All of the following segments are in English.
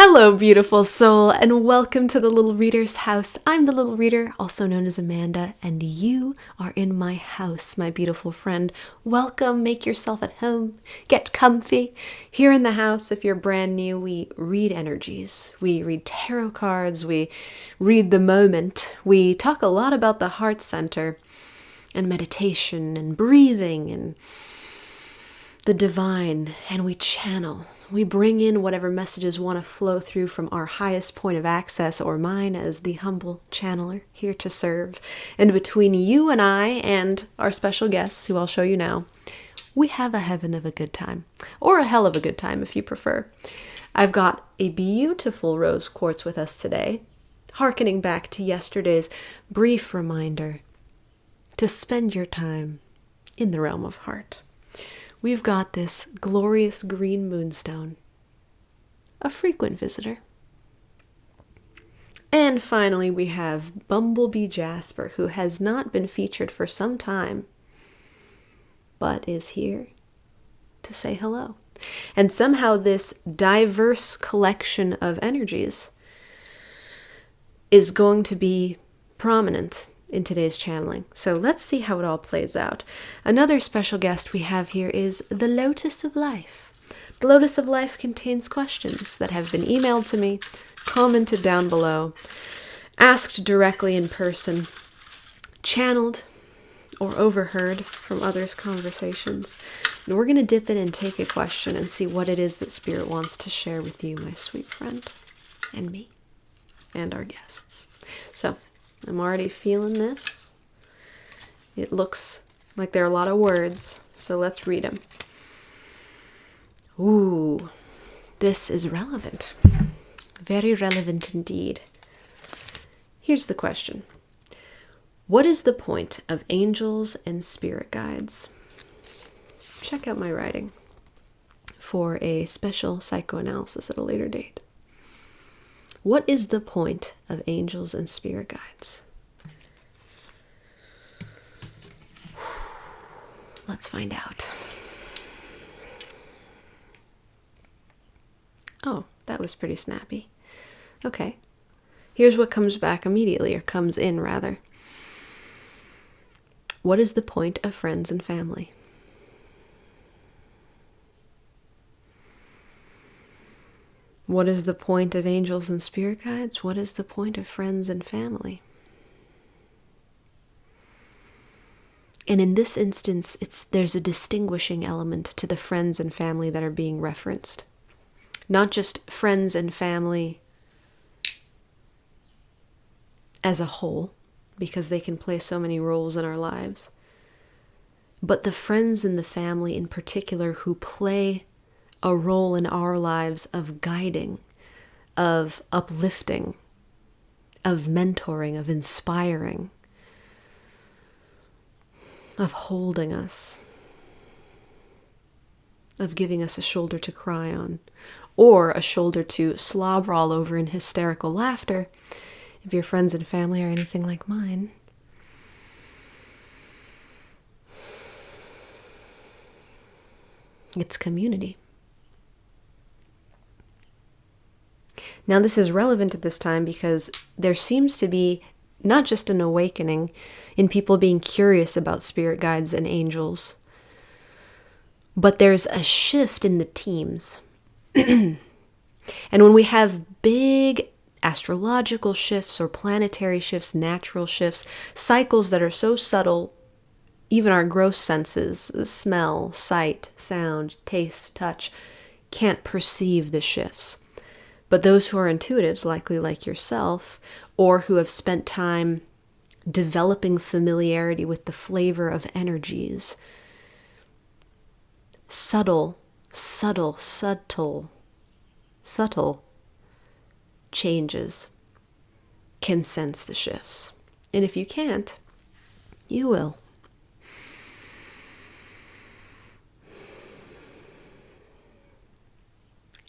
Hello, beautiful soul, and welcome to the Little Reader's house. I'm the Little Reader, also known as Amanda, and you are in my house, my beautiful friend. Welcome, make yourself at home, get comfy. Here in the house, if you're brand new, we read energies, we read tarot cards, we read the moment, we talk a lot about the heart center, and meditation, and breathing, and the divine, and we channel. We bring in whatever messages want to flow through from our highest point of access, or mine as the humble channeler here to serve. And between you and I and our special guests, who I'll show you now, we have a heaven of a good time, or a hell of a good time if you prefer. I've got a beautiful rose quartz with us today, hearkening back to yesterday's brief reminder to spend your time in the realm of heart. We've got this glorious green moonstone, a frequent visitor. And finally, we have Bumblebee Jasper, who has not been featured for some time, but is here to say hello. And somehow this diverse collection of energies is going to be prominent in today's channeling. So let's see how it all plays out. Another special guest we have here is the Lotus of Life. The Lotus of Life contains questions that have been emailed to me, commented down below, asked directly in person, channeled or overheard from others' conversations. And we're going to dip in and take a question and see what it is that Spirit wants to share with you, my sweet friend, and me, and our guests. So I'm already feeling this. It looks like there are a lot of words, so let's read them. Ooh, this is relevant. Very relevant indeed. Here's the question. What is the point of angels and spirit guides? Check out my writing for a special psychoanalysis at a later date. What is the point of angels and spirit guides? Let's find out. Oh, that was pretty snappy. Okay. Here's what comes back immediately, or comes in rather. What is the point of friends and family? What is the point of angels and spirit guides? What is the point of friends and family? And in this instance, there's a distinguishing element to the friends and family that are being referenced. Not just friends and family as a whole, because they can play so many roles in our lives, but the friends and the family in particular who play a role in our lives of guiding, of uplifting, of mentoring, of inspiring, of holding us, of giving us a shoulder to cry on, or a shoulder to slobber all over in hysterical laughter, if your friends and family are anything like mine. It's community. Now, this is relevant at this time because there seems to be not just an awakening in people being curious about spirit guides and angels, but there's a shift in the teams. And when we have big astrological shifts or planetary shifts, natural shifts, cycles that are so subtle, even our gross senses, smell, sight, sound, taste, touch, can't perceive the shifts. But those who are intuitives, likely like yourself, or who have spent time developing familiarity with the flavor of energies, subtle changes can sense the shifts. And if you can't, you will.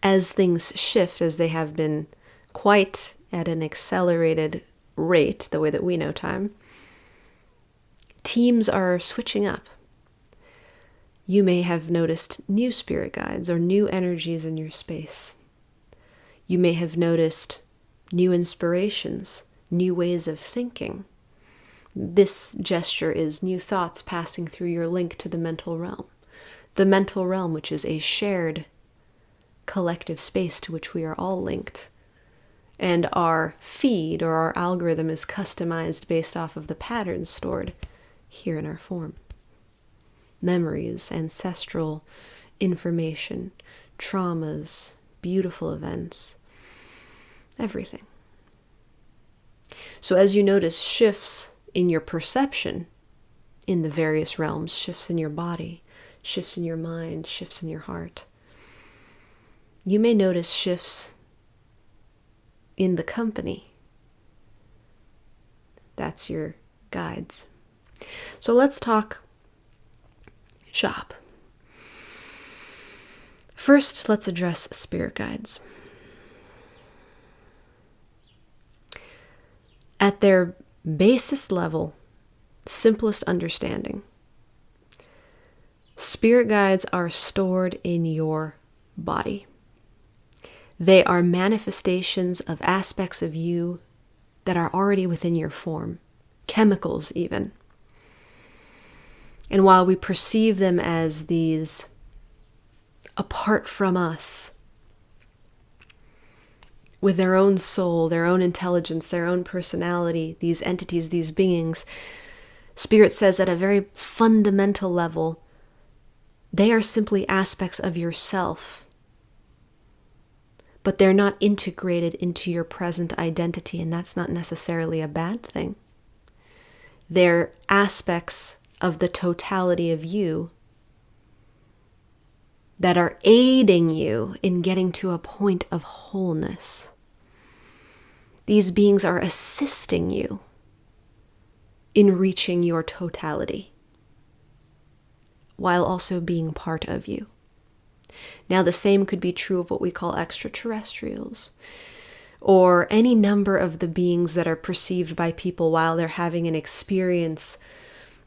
As things shift, as they have been quite at an accelerated rate, the way that we know time, teams are switching up. You may have noticed new spirit guides or new energies in your space. You may have noticed new inspirations, new ways of thinking. This gesture is new thoughts passing through your link to the mental realm. The mental realm, which is a shared collective space to which we are all linked. And our feed or our algorithm is customized based off of the patterns stored here in our form. Memories, ancestral information, traumas, beautiful events, everything. So as you notice shifts in your perception in the various realms, shifts in your body, shifts in your mind, shifts in your heart, you may notice shifts in the company. That's your guides. So let's talk shop. First, let's address spirit guides. At their basest level, simplest understanding, spirit guides are stored in your body. They are manifestations of aspects of you that are already within your form, chemicals even. And while we perceive them as these apart from us, with their own soul, their own intelligence, their own personality, these entities, these beings, Spirit says at a very fundamental level, they are simply aspects of yourself, but they're not integrated into your present identity, and that's not necessarily a bad thing. They're aspects of the totality of you that are aiding you in getting to a point of wholeness. These beings are assisting you in reaching your totality, while also being part of you. Now, the same could be true of what we call extraterrestrials, or any number of the beings that are perceived by people while they're having an experience,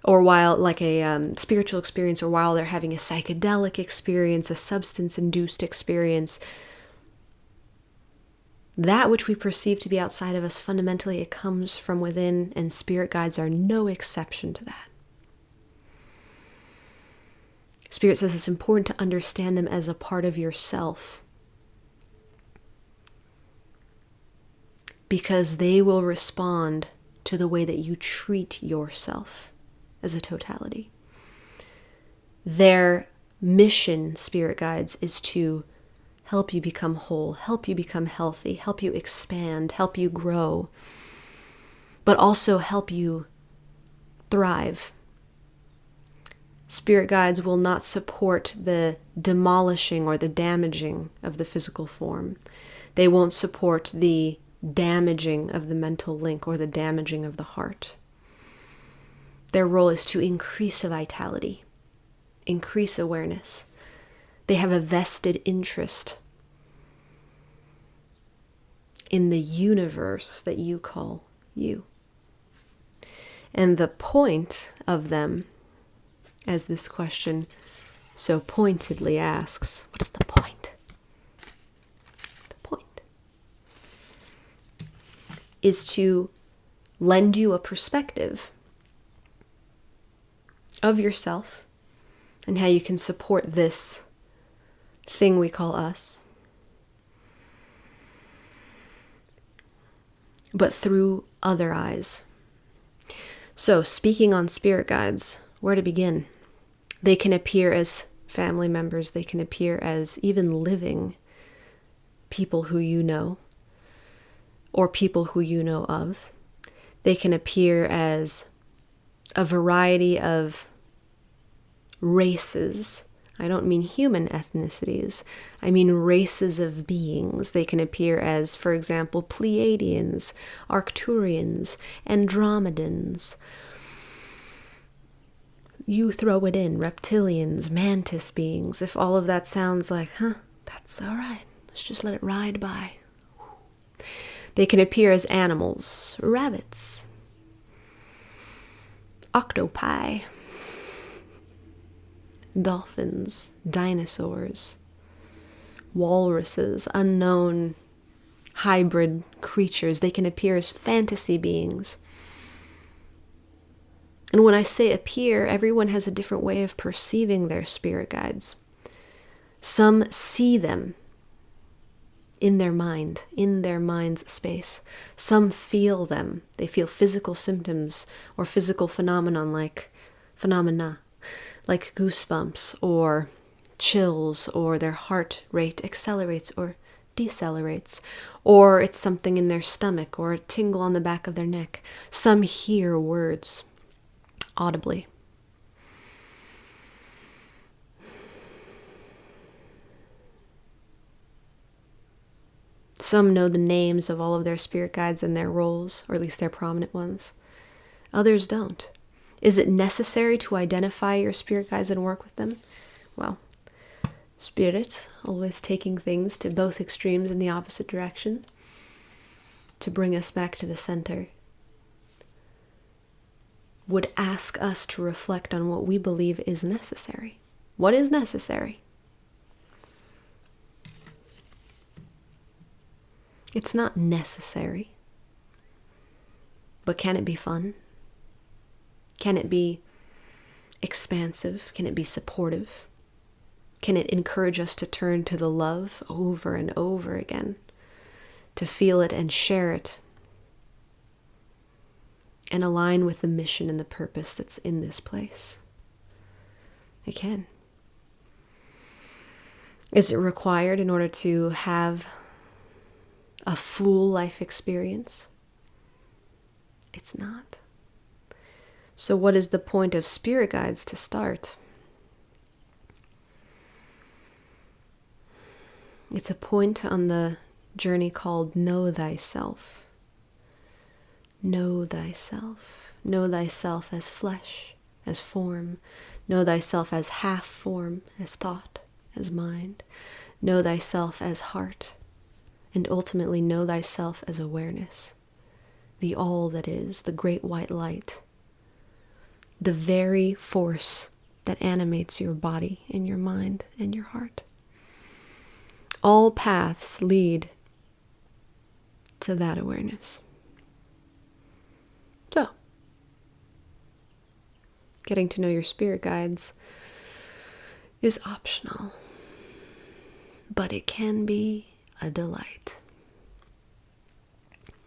or while, like a spiritual experience, or while they're having a psychedelic experience, a substance-induced experience. That which we perceive to be outside of us, fundamentally it comes from within, and spirit guides are no exception to that. Spirit says it's important to understand them as a part of yourself, because they will respond to the way that you treat yourself as a totality. Their mission, spirit guides, is to help you become whole, help you become healthy, help you expand, help you grow, but also help you thrive. Spirit guides will not support the demolishing or the damaging of the physical form. They won't support the damaging of the mental link or the damaging of the heart. Their role is to increase vitality, increase awareness. They have a vested interest in the universe that you call you. And the point of them, as this question so pointedly asks, what's the point? The point is to lend you a perspective of yourself and how you can support this thing we call us, but through other eyes. So, speaking on spirit guides, where to begin? They can appear as family members. They can appear as even living people who you know, or people who you know of. They can appear as a variety of races. I don't mean human ethnicities. I mean races of beings. They can appear as, for example, Pleiadians, Arcturians, Andromedans. You throw it in, reptilians, mantis beings. If all of that sounds like, that's all right. Let's just let it ride by. They can appear as animals, rabbits, octopi, dolphins, dinosaurs, walruses, unknown hybrid creatures. They can appear as fantasy beings. And when I say appear, everyone has a different way of perceiving their spirit guides. Some see them in their mind, in their mind's space. Some feel them. They feel physical symptoms or physical phenomena like goosebumps or chills, or their heart rate accelerates or decelerates, or it's something in their stomach or a tingle on the back of their neck. Some hear words audibly. Some know the names of all of their spirit guides and their roles, or at least their prominent ones. Others don't. Is it necessary to identify your spirit guides and work with them? Well, Spirit, always taking things to both extremes in the opposite direction to bring us back to the center, would ask us to reflect on what we believe is necessary. What is necessary? It's not necessary, but can it be fun? Can it be expansive? Can it be supportive? Can it encourage us to turn to the love over and over again, to feel it and share it, and align with the mission and the purpose that's in this place? It can. Is it required in order to have a full life experience? It's not. So what is the point of spirit guides to start? It's a point on the journey called Know Thyself. Know thyself. Know thyself as flesh, as form. Know thyself as half form, as thought, as mind. Know thyself as heart. And ultimately know thyself as awareness. The all that is, the great white light. The very force that animates your body and your mind and your heart. All paths lead to that awareness. So, getting to know your spirit guides is optional, but it can be a delight.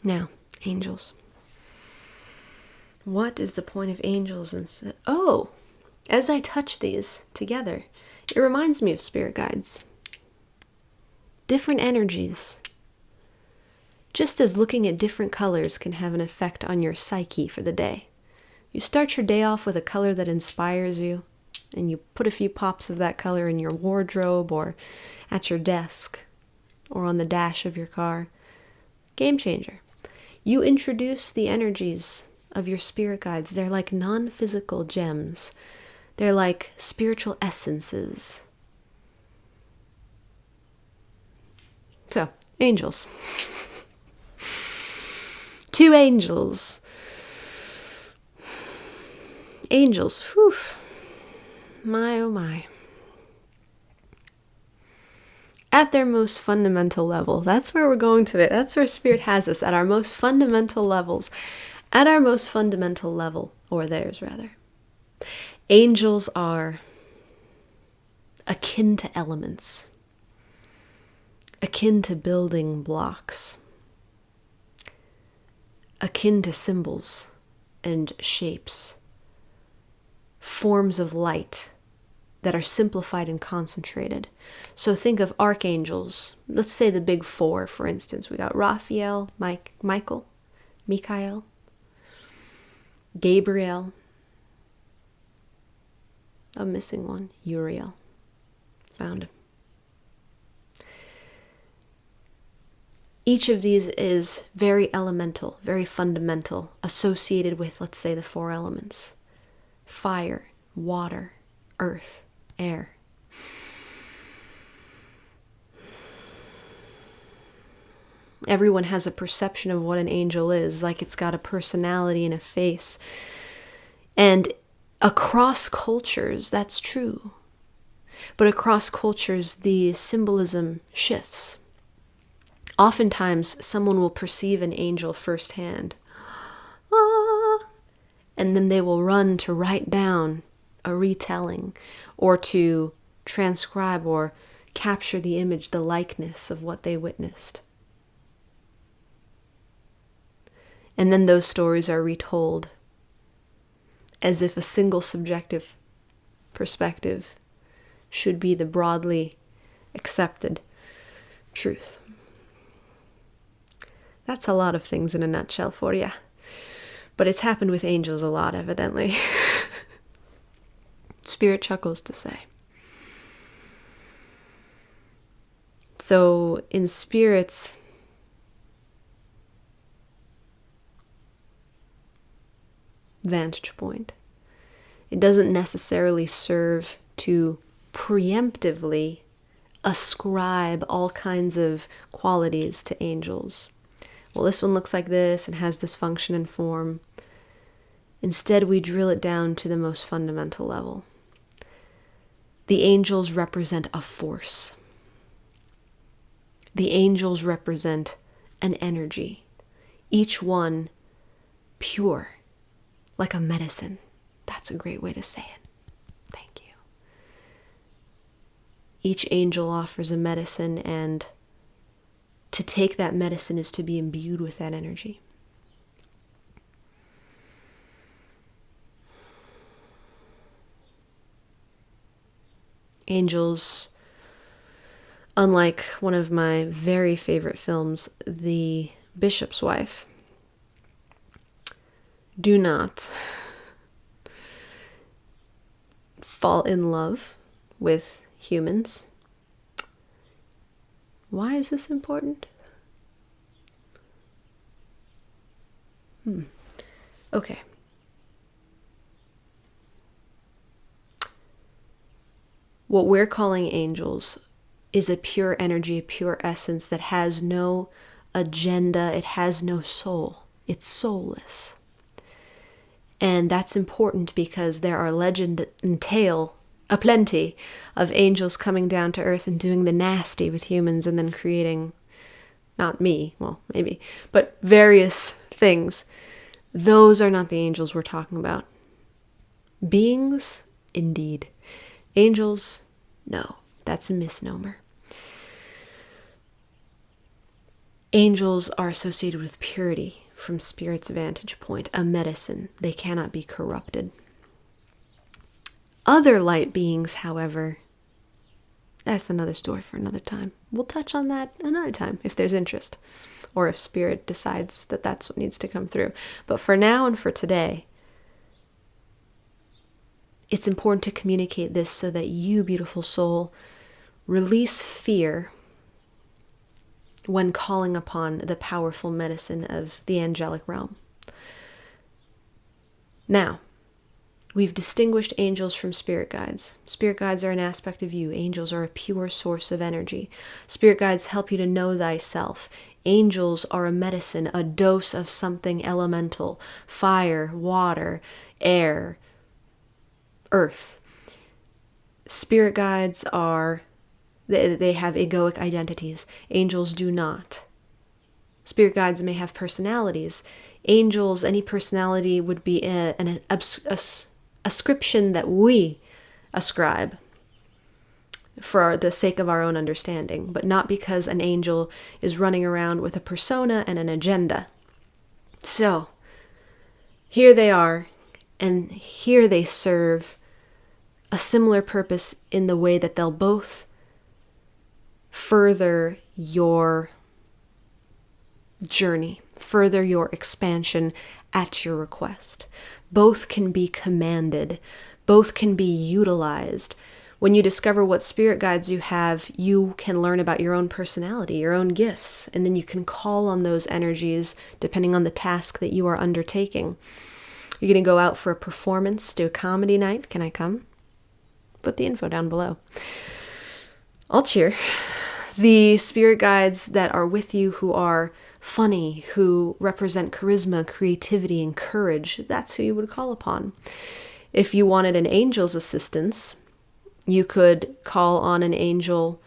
Now, angels. What is the point of angels? As I touch these together, it reminds me of spirit guides. Different energies. Just as looking at different colors can have an effect on your psyche for the day. You start your day off with a color that inspires you, and you put a few pops of that color in your wardrobe or at your desk or on the dash of your car. Game changer. You introduce the energies of your spirit guides. They're like non-physical gems. They're like spiritual essences. So, angels. 2 angels. Angels, whew. My oh my. At their most fundamental level, that's where we're going today. That's where Spirit has us, at our most fundamental levels. At our most fundamental level, or theirs rather. Angels are akin to elements. Akin to building blocks. Akin to symbols and shapes. Forms of light that are simplified and concentrated. So think of archangels. Let's say the big 4, for instance. We got Raphael, Michael, Gabriel. I'm missing one. Uriel. Found him. Each of these is very elemental, very fundamental, associated with, let's say, the 4 elements. Fire, water, earth, air. Everyone has a perception of what an angel is, like it's got a personality and a face. And across cultures, that's true. But across cultures, the symbolism shifts. Oftentimes, someone will perceive an angel firsthand, ah, and then they will run to write down a retelling or to transcribe or capture the image, the likeness of what they witnessed. And then those stories are retold as if a single subjective perspective should be the broadly accepted truth. That's a lot of things in a nutshell for you. But it's happened with angels a lot, evidently. Spirit chuckles to say. So, in Spirit's vantage point, it doesn't necessarily serve to preemptively ascribe all kinds of qualities to angels. Well, this one looks like this and has this function and form. Instead, we drill it down to the most fundamental level. The angels represent a force. The angels represent an energy, each one pure, like a medicine. That's a great way to say it. Thank you. Each angel offers a medicine, and to take that medicine is to be imbued with that energy. Angels, unlike one of my very favorite films, The Bishop's Wife, do not fall in love with humans. Why is this important? Okay. What we're calling angels is a pure energy, a pure essence that has no agenda, it has no soul. It's soulless. And that's important because there are legend and tale aplenty of angels coming down to earth and doing the nasty with humans and then creating, not me, well, maybe, but various things. Those are not the angels we're talking about. Beings, indeed. Angels, no, that's a misnomer. Angels are associated with purity from Spirit's vantage point, a medicine. They cannot be corrupted. Other light beings, however, that's another story for another time. We'll touch on that another time if there's interest, or if Spirit decides that that's what needs to come through. But for now and for today, it's important to communicate this so that you, beautiful soul, release fear when calling upon the powerful medicine of the angelic realm. Now, we've distinguished angels from spirit guides. Spirit guides are an aspect of you. Angels are a pure source of energy. Spirit guides help you to know thyself. Angels are a medicine, a dose of something elemental: fire, water, air, earth. Spirit guides are, they have egoic identities. Angels do not. Spirit guides may have personalities. Angels, any personality would be an ascription that we ascribe for the sake of our own understanding, but not because an angel is running around with a persona and an agenda. So, here they are, and here they serve a similar purpose in the way that they'll both further your journey, further your expansion at your request. Both can be commanded, both can be utilized. When you discover what spirit guides you have, you can learn about your own personality, your own gifts, and then you can call on those energies depending on the task that you are undertaking. You're going to go out for a performance, do a comedy night. Can I come? Put the info down below. I'll cheer. The spirit guides that are with you who are funny, who represent charisma, creativity, and courage, that's who you would call upon. If you wanted an angel's assistance, you could call on an angel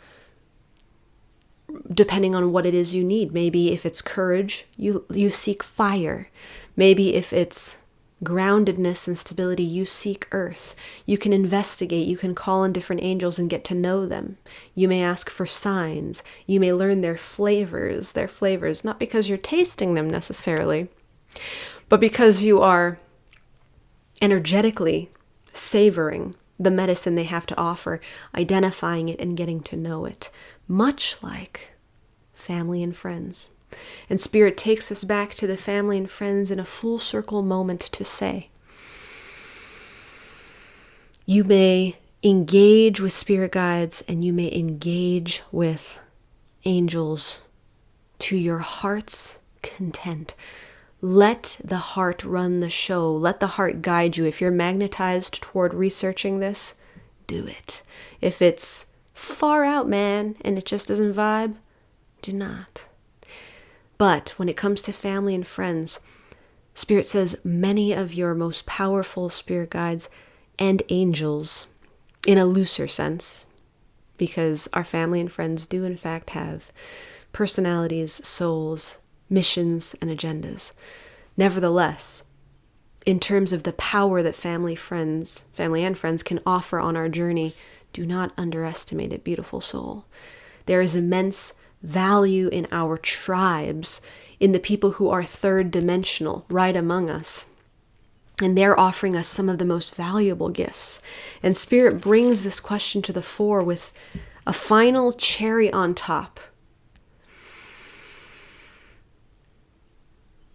depending on what it is you need. Maybe if it's courage, you seek fire. Maybe if it's groundedness and stability, you seek earth. You can investigate, you can call on different angels and get to know them. You may ask for signs. You may learn their flavors, not because you're tasting them necessarily, but because you are energetically savoring the medicine they have to offer, identifying it and getting to know it, much like family and friends. And Spirit takes us back to the family and friends in a full circle moment to say, you may engage with spirit guides and you may engage with angels to your heart's content. Let the heart run the show. Let the heart guide you. If you're magnetized toward researching this, do it. If it's far out, man, and it just doesn't vibe, do not. But when it comes to family and friends, Spirit says many of your most powerful spirit guides and angels, in a looser sense, because our family and friends do in fact have personalities, souls, missions, and agendas. Nevertheless, in terms of the power that family and friends can offer on our journey, do not underestimate it, beautiful soul. There is immense value in our tribes, in the people who are third dimensional, right among us. And they're offering us some of the most valuable gifts. And Spirit brings this question to the fore with a final cherry on top.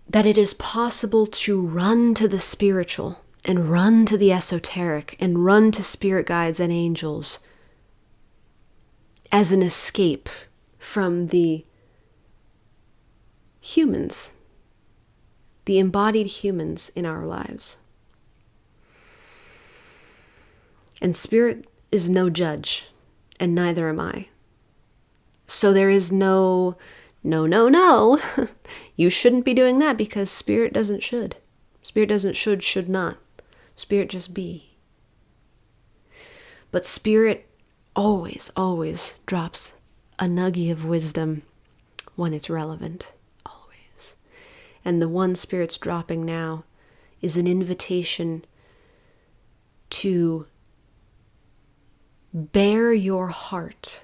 That it is possible to run to the spiritual and run to the esoteric and run to spirit guides and angels as an escape from the humans, the embodied humans in our lives. And Spirit is no judge, and neither am I. So there is no, you shouldn't be doing that, because Spirit doesn't should. Spirit doesn't should not. Spirit just be. But Spirit always drops a nugget of wisdom when it's relevant. Always. And the one Spirit's dropping now is an invitation to bare your heart.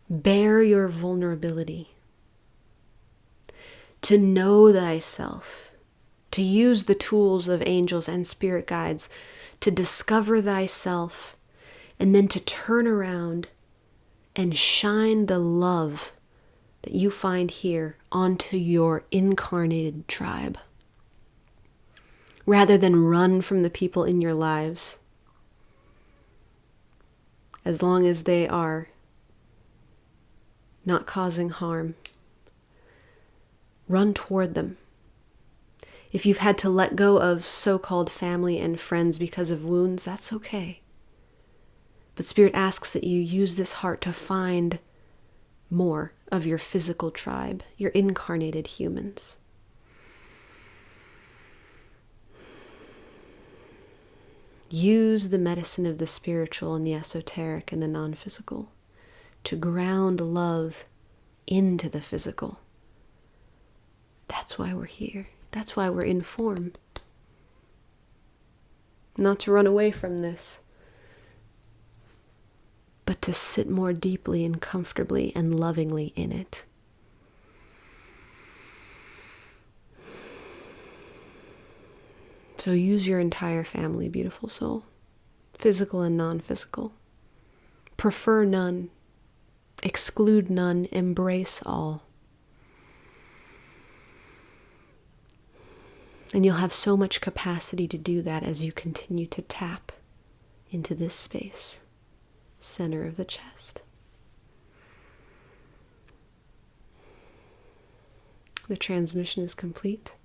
Bare your vulnerability. To know thyself. To use the tools of angels and spirit guides to discover thyself, and then to turn around and shine the love that you find here onto your incarnated tribe. Rather than run from the people in your lives, as long as they are not causing harm, run toward them. If you've had to let go of so-called family and friends because of wounds, that's okay. But Spirit asks that you use this heart to find more of your physical tribe, your incarnated humans. Use the medicine of the spiritual and the esoteric and the non-physical to ground love into the physical. That's why we're here. That's why we're in form. Not to run away from this, but to sit more deeply and comfortably and lovingly in it. So use your entire family, beautiful soul, physical and non-physical. Prefer none, exclude none, embrace all. And you'll have so much capacity to do that as you continue to tap into this space, center of the chest. The transmission is complete.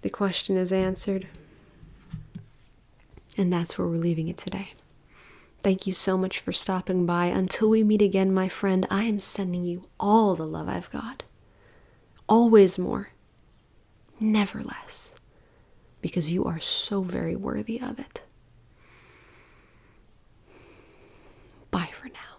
The question is answered. And that's where we're leaving it today. Thank you so much for stopping by. Until we meet again, my friend, I am sending you all the love I've got. Always more. Never less, because you are so very worthy of it. Bye for now.